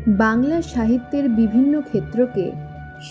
বাংলা সাহিত্যের বিভিন্ন ক্ষেত্রকে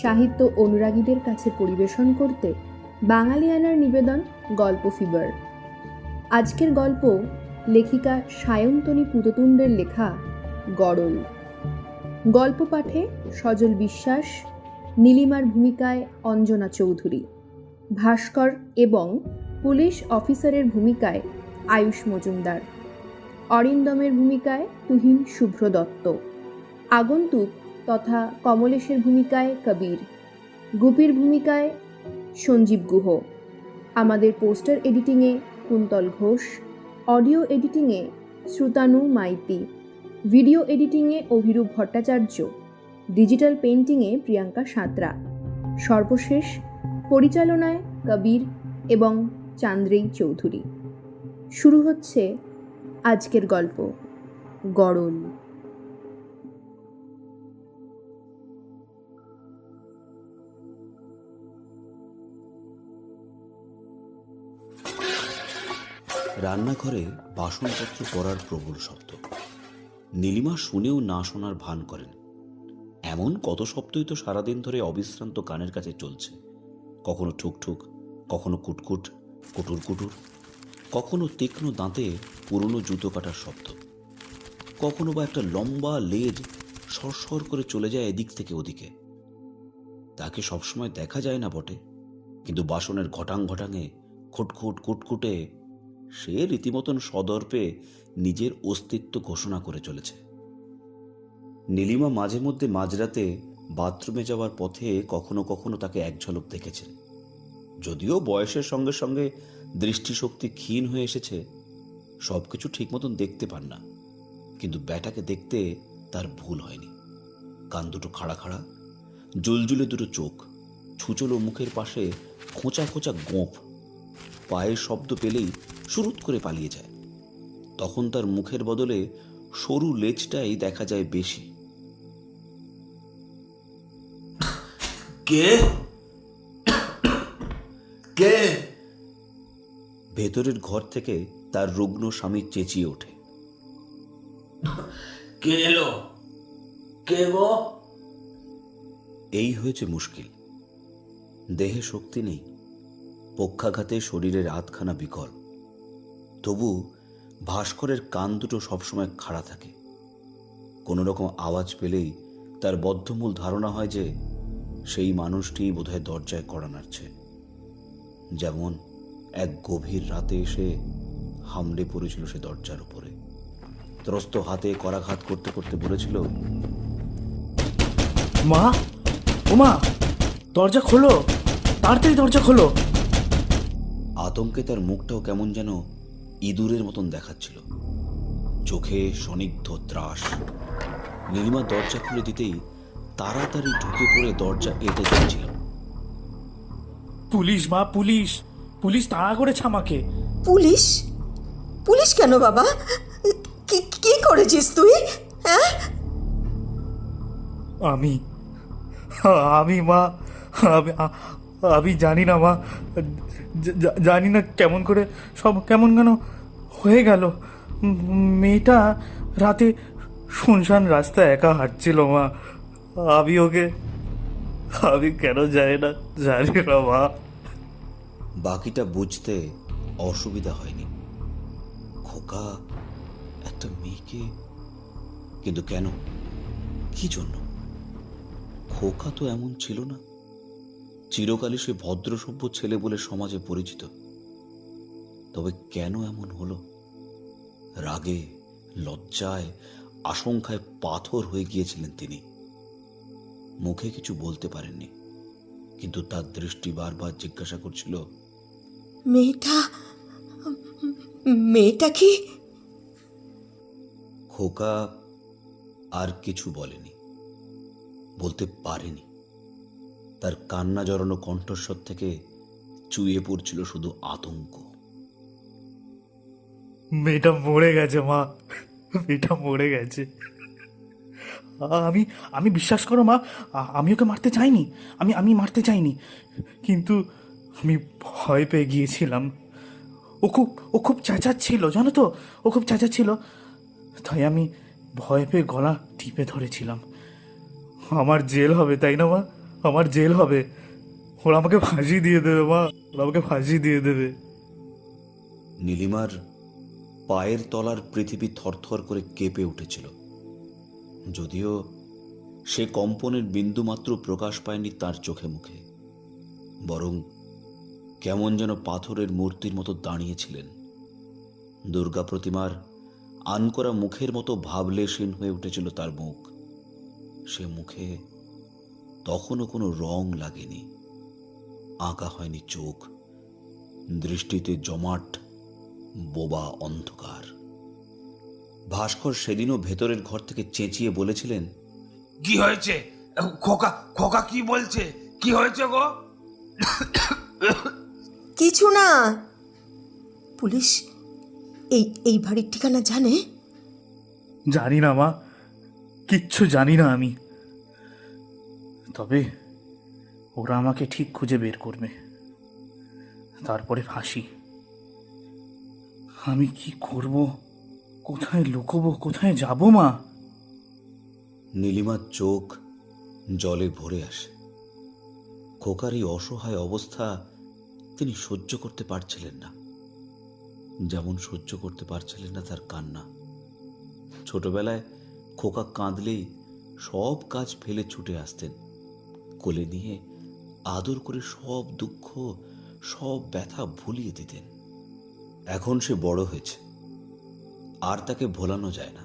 সাহিত্য অনুরাগীদের কাছে পরিবেশন করতে বাঙালিয়ানার নিবেদন গল্প ফিবার। আজকের গল্প লেখিকা সায়ন্তনী পুততুণ্ডের লেখা গড়ল। গল্প পাঠে সজল বিশ্বাস, নীলিমার ভূমিকায় অঞ্জনা চৌধুরী, ভাস্কর এবং পুলিশ অফিসারের ভূমিকায় আয়ুষ মজুমদার, অরিন্দমের ভূমিকায় তুহিন শুভ্র দত্ত, আগন্তুক তথা কমলেশের ভূমিকায় কবির, গুপির ভূমিকায় সঞ্জীব গুহ, আমাদের পোস্টার এডিটিংয়ে কুন্তল ঘোষ, অডিও এডিটিংয়ে শ্রুতানু মাইতি, ভিডিও এডিটিংয়ে অভিরূপ ভট্টাচার্য, ডিজিটাল পেইন্টিংয়ে প্রিয়াঙ্কা সাঁতরা, সর্বশেষ পরিচালনায় কবির এবং চান্দ্রেই চৌধুরী। শুরু হচ্ছে আজকের গল্প গড়ল। রান্নাঘরে বাসনপত্র পড়ার প্রবল শব্দ। নীলিমা শুনেও না শোনার ভান করেন। এমন কত শব্দই তো সারাদিন ধরে অবিশ্রান্ত কানের কাছে চলছে। কখনো ঠুকঠুক, কখনো কুটকুট, কুটুর কুটুর, কখনো তীক্ষ্ণ দাঁতে পুরনো জুতো কাটার শব্দ, কখনো বা একটা লম্বা লেজ সরসর করে চলে যায় এদিক থেকে ওদিকে। তাকে সবসময় দেখা যায় না বটে, কিন্তু বাসনের ঘটাং ঘটাঙে খুটখুট কুটকুটে সে রীতিমতন সদর্পে নিজের অস্তিত্ব ঘোষণা করে চলেছে। নীলিমা মাঝে মধ্যে মাঝরাতে বাথরুমে যাওয়ার পথে কখনো কখনো তাকে এক ঝলক দেখেছেন। যদিও বয়সের সঙ্গে সঙ্গে দৃষ্টিশক্তি ক্ষীণ হয়ে এসেছে, সবকিছু ঠিক মতন দেখতে পান না, কিন্তু ব্যাটাকে দেখতে তার ভুল হয়নি। কান দুটো খাড়া খাড়া, জুলজুলে দুটো চোখ, ছুচলো মুখের পাশে খোঁচা খোঁচা গোঁফ, পায়ের শব্দ পেলেই সুরুত করে পালিয়ে যায়। তখন তার মুখের বদলে সরু লেজটাই দেখা যায় বেশি। কে কে? ভেতরের ঘর থেকে তার রুগ্ন স্বামী চেঁচিয়ে ওঠে, কে এলো? কে গো? এই হয়েছে মুশকিল। দেহে শক্তি নেই, পক্ষাঘাতে শরীরের আধখানা বিকল। তবু ভাস্করের কান দুটো সবসময় খাড়া থাকে। কোনো রকম আওয়াজ পেলেই তার বদ্ধমূল ধারণা হয় যে সেই মানুষটি বোধহয় দরজায় কড়া নাড়ছে। যেমন এক গভীর রাতে এসে হামলে পড়েছিল সে দরজার উপরে, ত্রস্ত হাতে করাঘাত করতে করতে বলেছিল, মা, ও মা, দরজা খোলো, তাড়াতাড়ি দরজা খোলো। আতঙ্কে তার মুখটাও কেমন যেন ইঁদুরের মতন দেখাচ্ছিল, চোখে স্নিগ্ধ ত্রাস। নীলিমা দরজা খুলে দিতেই তাড়াতাড়ি ঢুকে পড়ে দরজা এঁটে দিয়েছিল। পুলিশ মা, পুলিশ, পুলিশ তাড়া করেছে আমাকে। পুলিশ? পুলিশ কেন বাবা? কি কি করেছিস তুই? হ্যাঁ? আমি আমি মা, আমি আমি জানি না মা, জানি না কেমন করে সব কেমন কেন হয়ে গেল। মেয়েটা রাতে শুনশান রাস্তায় একা হাঁটছিল মা। আমি কেন জানি না মা। বাকিটা বুঝতে অসুবিধা হয়নি। খোকা একটা মেয়েকে, কিন্তু কেন, কি জন্য? খোকা তো এমন ছিল না। চিরকালই সে ভদ্রসভ্য ছেলে বলে সমাজে পরিচিত। তবে কেন এমন হলো? রাগে, লজ্জায়, আশঙ্কায় পাথর হয়ে গিয়েছিলেন তিনি। মুখে কিছু বলতে পারেননি, কিন্তু তার দৃষ্টি বারবার জিজ্ঞাসা করছিল, মেয়েটা কি? খোকা আর কিছু বলেনি, বলতে পারেনি। তার কান্না জড়ানো কণ্ঠস্বর থেকে চুইয়ে পড়ছিল শুধু আতঙ্ক। মেয়েটা মরে গেছে মা, মেয়েটা মরে গেছে। আমি আমি বিশ্বাস করো মা, আমি ওকে মারতে চাইনি, আমি মারতে চাইনি, কিন্তু আমি ভয় পেয়ে গিয়েছিলাম। ও খুব চেঁচাচ্ছিল, জানো তো, ও খুব চেঁচাচ্ছিল। তাই আমি ভয় পেয়ে গলা টিপে ধরেছিলাম। আমার জেল হবে, তাই না মা? আমার জেল হবে। ওরা আমাকে ফাঁসি দিয়ে দেবে মা, ওরা আমাকে ফাঁসি দিয়ে দেবে। নীলিমার পায়ের তলার পৃথিবী থরথর করে কেঁপে উঠেছিল। যদিও সে কম্পনের বিন্দুমাত্র প্রকাশ পায়নি তার চোখে মুখে, বরং কেমন যেন পাথরের মূর্তির মতো দাঁড়িয়েছিলেন। দুর্গা প্রতিমার আনকরা মুখের মতো ভাবলেশীন হয়ে উঠেছিল তার মুখ। সে মুখে তখনও কোনো রং লাগেনি, আঁকা হয়নি চোখ, দৃষ্টিতে জমাট বোবা অন্ধকার। ভাস্কর সেদিনও ভেতরের ঘর থেকে চেঁচিয়ে বলেছিলেন, কি হয়েছে? খোকা খোকা কি বলছে? কি হয়েছে গো? কিছু না। পুলিশ এই এই বাড়ির ঠিকানা জানে? জানি না মা, কিচ্ছু জানি না আমি। তবে ওরা আমাকে ঠিক খুঁজে বের করবে, তারপরে ফাঁসি। আমি কি করব, কোথায় লুকোবো, কোথায় যাব মা? নীলিমার চোখ জলে ভরে আসে। খোকার এই অসহায় অবস্থা তিনি সহ্য করতে পারছিলেন না, যেমন সহ্য করতে পারছিলেন না তার কান্না। ছোটবেলায় খোকা কাঁদলেই সব কাজ ফেলে ছুটে আসতেন, কোলে নিয়ে আদর করে সব দুঃখ সব ব্যথা ভুলিয়ে দিতেন। এখন সে বড় হয়েছে, আর তাকে ভোলানো যায় না।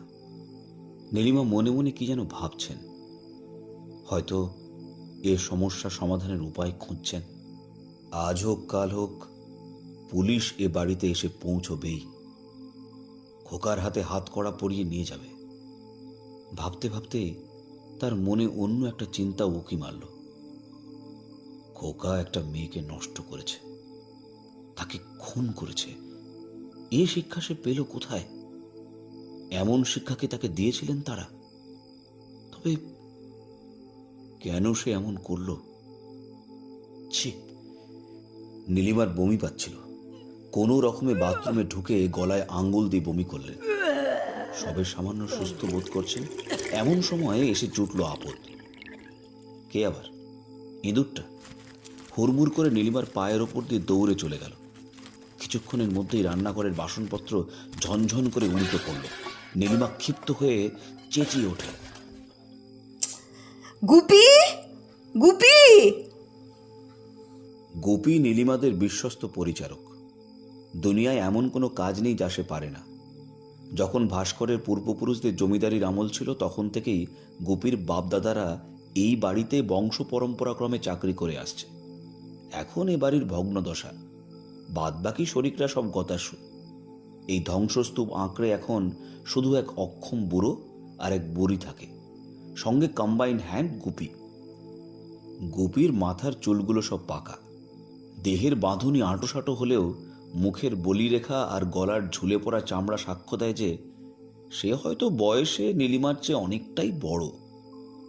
নীলিমা মনে মনে কি যেন ভাবছেন, হয়তো এ সমস্যা সমাধানের উপায় খুঁজছেন। আজ হোক কাল হোক পুলিশ এ বাড়িতে এসে পৌঁছবেই, খোকার হাতে হাত কড়া পরিয়ে নিয়ে যাবে। ভাবতে ভাবতে তার মনে অন্য একটা চিন্তা উকি মারল। খোকা একটা মেয়েকে নষ্ট করেছে, তাকে খুন করেছে। এ শিক্ষা সে পেল কোথায়? এমন শিক্ষা কি তাকে দিয়েছিলেন তারা? তবে কেন সে এমন করল? ছি! নীলিমার বমি পাচ্ছিল। কোনো রকমে বাথরুমে ঢুকে গলায় আঙ্গুল দিয়ে বমি করলেন। সবে সামান্য সুস্থ বোধ করছেন, এমন সময়ে এসে জুটল আপদ। কে আবার? ইঁদুরটা হুড়মুড় করে নীলিমার পায়ের ওপর দিয়ে দৌড়ে চলে গেল। কিছুক্ষণের মধ্যেই রান্নাঘরের বাসনপত্র ঝনঝন করে উল্টে পড়ল। নীলিমা ক্ষিপ্ত হয়ে চেঁচিয়ে ওঠে, গুপি, গুপি! গোপী নীলিমাদের বিশ্বস্ত পরিচারক। দুনিয়ায় এমন কোনো কাজ নেই যা সে পারে না। যখন ভাস্করের পূর্বপুরুষদের জমিদারির আমল ছিল, তখন থেকেই গোপীর বাপদাদারা এই বাড়িতে বংশ পরম্পরাক্রমে চাকরি করে আসছে। এখন এ বাড়ির ভগ্নদশা, বাদবাকি শরিকরা সব গতাসু। এই ধ্বংসস্তূপ আঁকড়ে এখন শুধু এক অক্ষম বুড়ো আর এক বুড়ি থাকে, সঙ্গে কম্বাইন হ্যান্ড গুপি। গুপির মাথার চুলগুলো সব পাকা, দেহের বাঁধুনি আঁটোসাঁটো হলেও মুখের বলিরেখা আর গলার ঝুলে পড়া চামড়া সাক্ষ্য দেয় যে সে হয়তো বয়সে নীলিমার চেয়ে অনেকটাই বড়।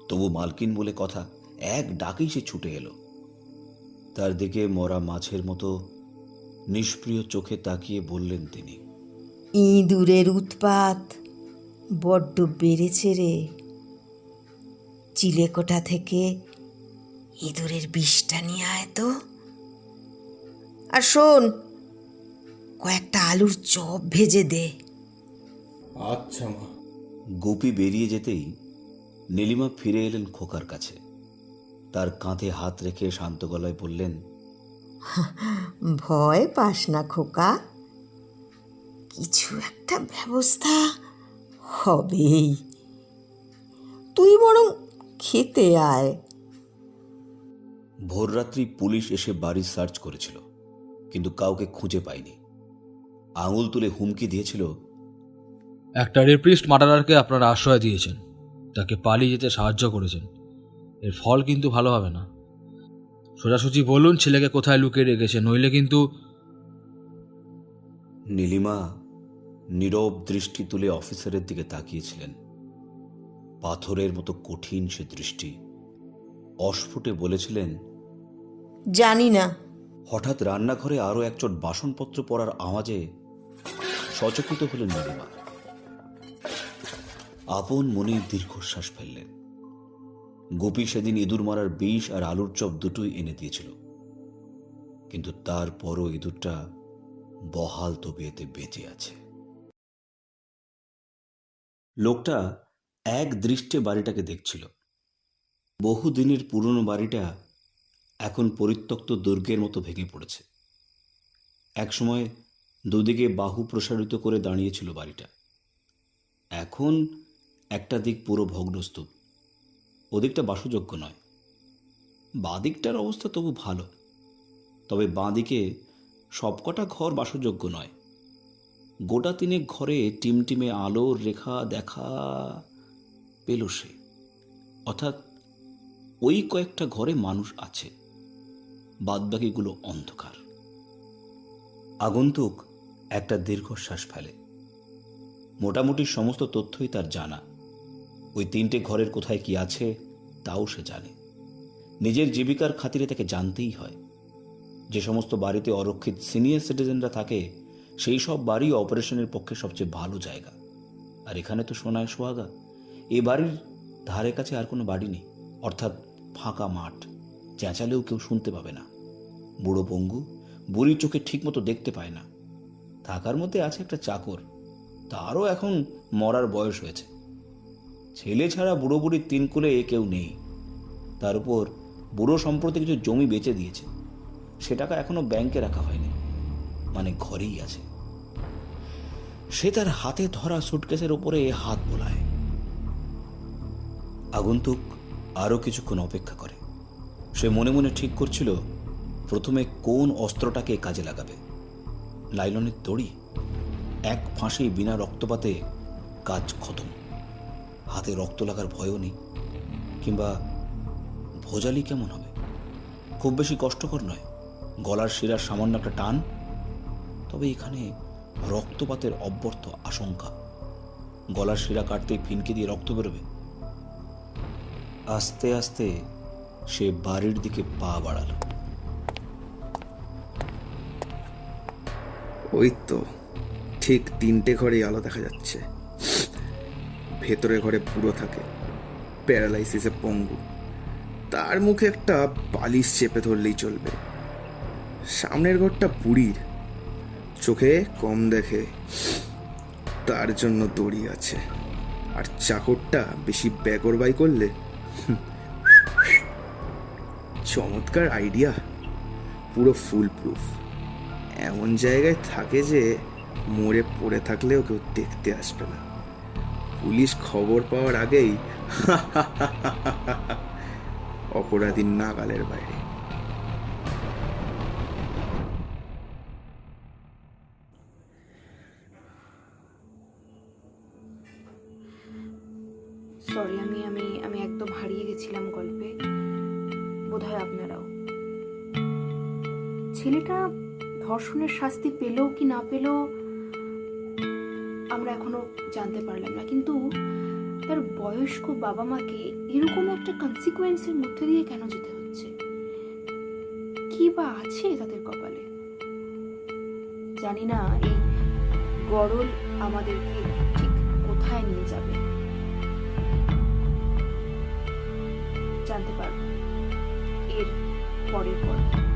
তবু মালকিন বলে কথা, এক ডাকেই সে ছুটে এলো। তার দিকে মরা মাছের মতো নিষ্প্রিয় চোখে তাকিয়ে বললেন তিনি, ইঁদুরের উৎপাত বড্ড বেড়েছে রে। চিলেকোঠা থেকে ইঁদুরের বিষটা নিয়ে আয় তো। আর শোন, কয়েকটা আলুর চপ ভেজে দে। আচ্ছা মা। গোপী বেরিয়ে যেতেই নীলিমা ফিরে এলেন খোকার কাছে। তার কাঁধে হাত রেখে শান্ত গলায় বললেন, ভয় পাস না খোকা, কিছু একটা ব্যবস্থা হবেই। তুই বরং খেতে আয়। ভোররাত্রি পুলিশ এসে বাড়ি সার্চ করেছিল, কিন্তু কাউকে খুঁজে পায়নি। আঙুল তুলে হুমকি দিয়েছিল, একটা রেপিস্ট মার্ডারারকে আপনারা আশ্রয় দিয়েছেন, তাকে পালিয়ে যেতে সাহায্য করেছেন। এর ফল কিন্তু ভালো হবে না। সোজাসুজি বলুন ছেলেকে কোথায় লুকিয়ে রেখেছে, নইলে কিন্তু। নীলিমা নীরব দৃষ্টি তুলে অফিসারের দিকে তাকিয়েছিলেন। পাথরের মতো কঠিন সে দৃষ্টি। অস্ফুটে বলেছিলেন, জানি না। হঠাৎ রান্নাঘরে আরো একচট বাসনপত্র পড়ার আওয়াজে সচকিত হলেন নীলিমা। আপন মনে দীর্ঘশ্বাস ফেললেন। গোপী সেদিন ইঁদুর মারার বিষ আর আলুর চপ দুটোই এনে দিয়েছিল, কিন্তু তারপরও ইঁদুরটা বহাল তবিয়তে বেঁচে আছে। লোকটা এক দৃষ্টে বাড়িটাকে দেখছিল। বহুদিনের পুরনো বাড়িটা এখন পরিত্যক্ত দুর্গের মতো ভেঙে পড়েছে। একসময় দুদিকে বাহু প্রসারিত করে দাঁড়িয়েছিল বাড়িটা। এখন একটা দিক পুরো ভগ্নস্তূপ, ওদিকটা বাসযোগ্য নয়। বাঁদিকটার অবস্থা তবু ভালো, তবে বাঁদিকে সবকটা ঘর বাসযোগ্য নয়। গোটা তিনেক ঘরে টিমটিমে আলোর রেখা দেখা পেল সে, অর্থাৎ ওই কয়েকটা ঘরে মানুষ আছে, বাদবাকিগুলো অন্ধকার। আগন্তুক একটা দীর্ঘশ্বাস ফেলে। মোটামুটি সমস্ত তথ্যই তার জানা। ওই 3টে ঘরের কোথায় কি আছে তাও সে জানে। নিজের জীবিকার খাতিরে তাকে জানতেই হয়। যে সমস্ত বাড়িতে অরক্ষিত সিনিয়র সিটিজেনরা থাকে সেই সব বাড়ি অপারেশনের পক্ষে সবচেয়ে ভালো জায়গা। আর এখানে তো সোনায় সোহাগা। এ বাড়ির ধারে কাছে আর কোনো বাড়ি নেই, অর্থাৎ ফাঁকা মাঠ। চেঁচালেও কেউ শুনতে পাবে না। বুড়ো পঙ্গু, বুড়ির চোখে ঠিক মতো দেখতে পায় না। থাকার মধ্যে আছে একটা চাকর, তারও এখন মরার বয়স হয়েছে। ছেলে ছাড়া বুড়ো বুড়ির 3 কুলে কেউ নেই। তার উপর বুড়ো সম্প্রতি কিছু জমি বেচে দিয়েছে, সে টাকা এখনো ব্যাংকে রাখা হয়নি, মানে ঘরেই আছে। সে তার হাতে ধরা সুটকেসের উপরে হাত বোলায়। আগন্তুক আরো কিছুক্ষণ অপেক্ষা করে। সে মনে মনে ঠিক করছিল প্রথমে কোন অস্ত্রটাকে কাজে লাগাবে। লাইলনের দড়ি, এক ফাঁসি বিনা রক্তপাতে কাজ খতম। হাতে রক্ত লাগার ভয়ও নেই। কিংবা ভোজালি কেমন হবে? খুব বেশি কষ্টকর নয়, গলার শিরার সামান্য একটা টান। তবে এখানে রক্তপাতের অব্যর্থ আশঙ্কা। গলার শিরা কাটতেই ফিনকে দিয়ে রক্ত বেরোবে। আস্তে আস্তে সে বাড়ির দিকে পা বাড়াল। ওই তো ঠিক 3টে ঘরেই আলো দেখা যাচ্ছে। ভেতরে ঘরে বুড়ো থাকে, প্যারালাইসিসে পঙ্গু। তার মুখে একটা বালিশ চেপে ধরলেই চলবে। সামনের ঘরটা বুড়ির, চোখে কম দেখে, তার জন্য দড়ি আছে। আর চাকরটা বেশি বেগরবাই করলে চমৎকার আইডিয়া, পুরো ফুল প্রুফ। এমন জায়গায় থাকে যে মরে পড়ে থাকলেও কেউ দেখতে আসবে না। পুলিশ খবর পাওয়ার আগেই অপরাধী নাগালের বাইরে। সরি, আমি আমি আমি একদম হারিয়ে গেছিলাম গল্পে। বোধহয় আপনারাও। ছেলেটা ধর্ষণের শাস্তি পেলেও কি না পেলেও আমরা এখনো জানতে পারলাম না, কিন্তু তার বয়স্ক বাবা মাকে এরকম একটা কনসিকুয়েন্সের মধ্যে দিয়ে কেন যেতে হচ্ছে? কি বা আছে তাদের কপালে? জানি না এই গরল আমাদেরকে ঠিক কোথায় নিয়ে যাবে। জানতে পারবো এর পরের পর্বে।